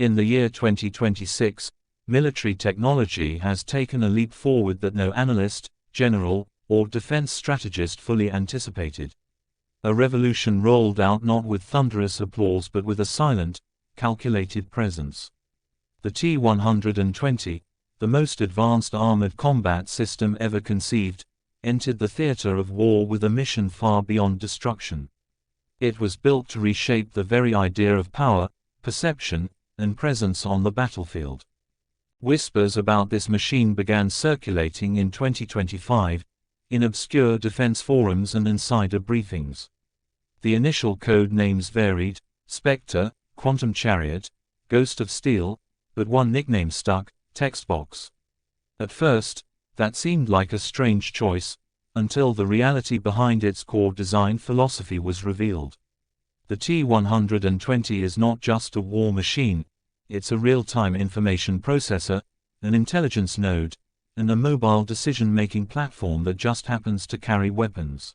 In the year 2026, military technology has taken a leap forward that no analyst, general, or defense strategist fully anticipated. A revolution rolled out not with thunderous applause but with a silent, calculated presence. The T-120, the most advanced armored combat system ever conceived, entered the theater of war with a mission far beyond destruction. It was built to reshape the very idea of power, perception, and presence on the battlefield. Whispers about this machine began circulating in 2025, in obscure defense forums and insider briefings. The initial code names varied: Spectre, Quantum Chariot, Ghost of Steel, but one nickname stuck: Textbox. At first, that seemed like a strange choice, until the reality behind its core design philosophy was revealed. The T-120 is not just a war machine, it's a real-time information processor, an intelligence node, and a mobile decision-making platform that just happens to carry weapons.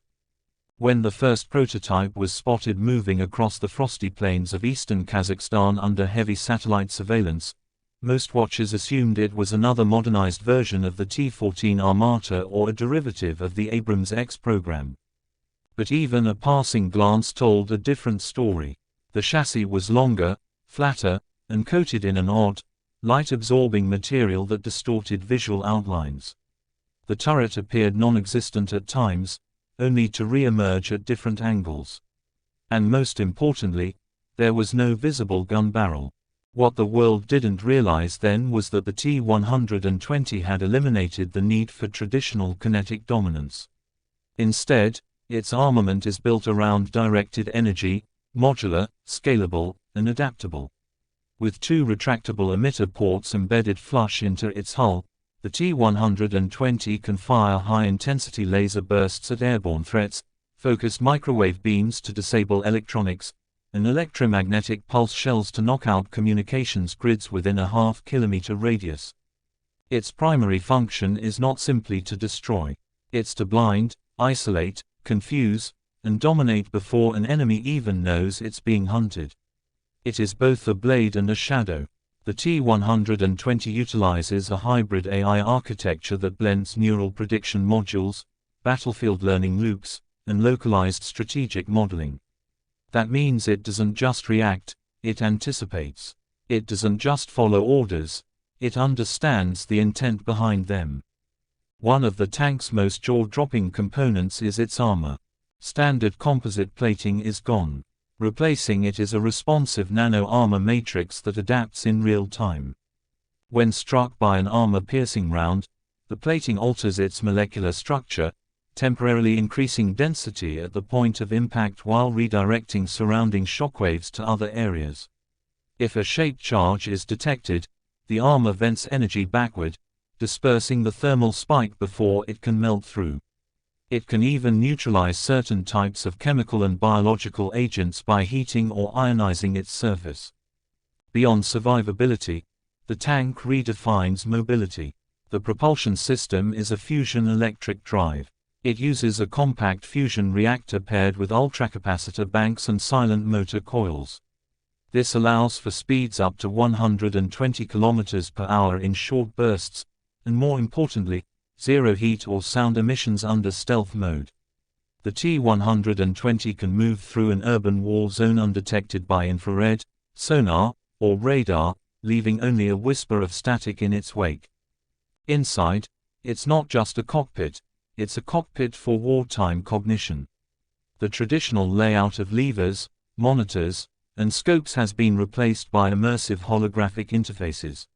When the first prototype was spotted moving across the frosty plains of eastern Kazakhstan under heavy satellite surveillance, most watchers assumed it was another modernized version of the T-14 Armata or a derivative of the Abrams X program. But even a passing glance told a different story. The chassis was longer, flatter, and coated in an odd, light-absorbing material that distorted visual outlines. The turret appeared non-existent at times, only to re-emerge at different angles. And most importantly, there was no visible gun barrel. What the world didn't realize then was that the T-120 had eliminated the need for traditional kinetic dominance. Instead, its armament is built around directed energy, modular, scalable, and adaptable. With two retractable emitter ports embedded flush into its hull, the T-120 can fire high-intensity laser bursts at airborne threats, focus microwave beams to disable electronics, and electromagnetic pulse shells to knock out communications grids within a half-kilometer radius. Its primary function is not simply to destroy. It's to blind, isolate, confuse, and dominate before an enemy even knows it's being hunted. It is both a blade and a shadow. The T-120 utilizes a hybrid AI architecture that blends neural prediction modules, battlefield learning loops, and localized strategic modeling. That means it doesn't just react, it anticipates. It doesn't just follow orders, it understands the intent behind them. One of the tank's most jaw-dropping components is its armor. Standard composite plating is gone. Replacing it is a responsive nano-armor matrix that adapts in real time. When struck by an armor-piercing round, the plating alters its molecular structure, temporarily increasing density at the point of impact while redirecting surrounding shockwaves to other areas. If a shaped charge is detected, the armor vents energy backward, dispersing the thermal spike before it can melt through. It can even neutralize certain types of chemical and biological agents by heating or ionizing its surface. Beyond survivability, the tank redefines mobility. The propulsion system is a fusion electric drive. It uses a compact fusion reactor paired with ultracapacitor banks and silent motor coils. This allows for speeds up to 120 km per hour in short bursts, and more importantly, zero heat or sound emissions under stealth mode. The T-120 can move through an urban war zone undetected by infrared, sonar, or radar, leaving only a whisper of static in its wake. Inside, it's not just a cockpit, it's a cockpit for wartime cognition. The traditional layout of levers, monitors, and scopes has been replaced by immersive holographic interfaces.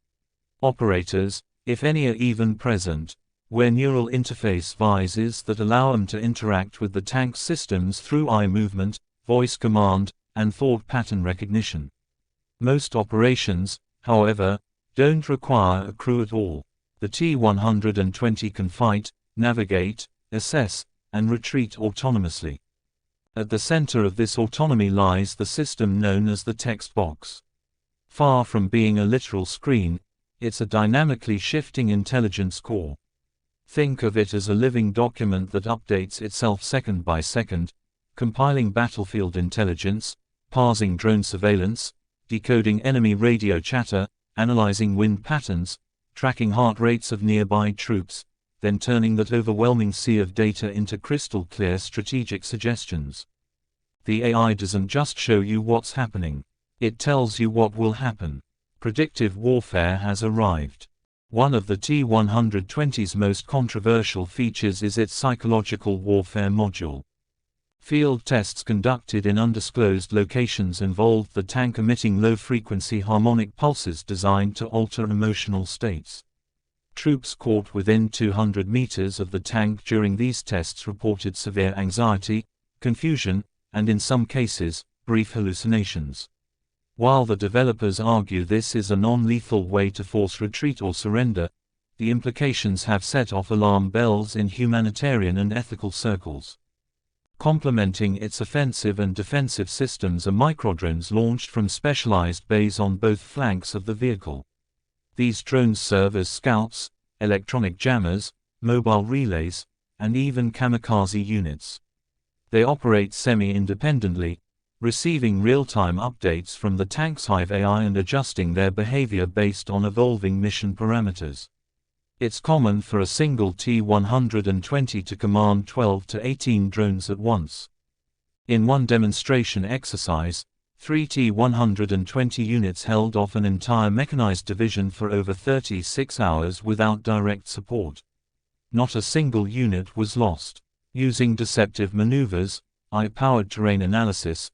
Operators, if any are even present, wear neural interface visors that allow them to interact with the tank's systems through eye movement, voice command, and thought pattern recognition. Most operations, however, don't require a crew at all. The T-120 can fight, navigate, assess, and retreat autonomously. At the center of this autonomy lies the system known as the text box. Far from being a literal screen, it's a dynamically shifting intelligence core. Think of it as a living document that updates itself second by second, compiling battlefield intelligence, parsing drone surveillance, decoding enemy radio chatter, analyzing wind patterns, tracking heart rates of nearby troops, then turning that overwhelming sea of data into crystal-clear strategic suggestions. The AI doesn't just show you what's happening. It tells you what will happen. Predictive warfare has arrived. One of the T-120's most controversial features is its psychological warfare module. Field tests conducted in undisclosed locations involved the tank emitting low-frequency harmonic pulses designed to alter emotional states. Troops caught within 200 meters of the tank during these tests reported severe anxiety, confusion, and in some cases, brief hallucinations. While the developers argue this is a non-lethal way to force retreat or surrender, the implications have set off alarm bells in humanitarian and ethical circles. Complementing its offensive and defensive systems are microdrones launched from specialized bays on both flanks of the vehicle. These drones serve as scouts, electronic jammers, mobile relays, and even kamikaze units. They operate semi-independently, receiving real-time updates from the tank's Hive AI and adjusting their behavior based on evolving mission parameters. It's common for a single T-120 to command 12 to 18 drones at once. In one demonstration exercise, 3 T-120 units held off an entire mechanized division for over 36 hours without direct support. Not a single unit was lost. Using deceptive maneuvers, AI-powered terrain analysis,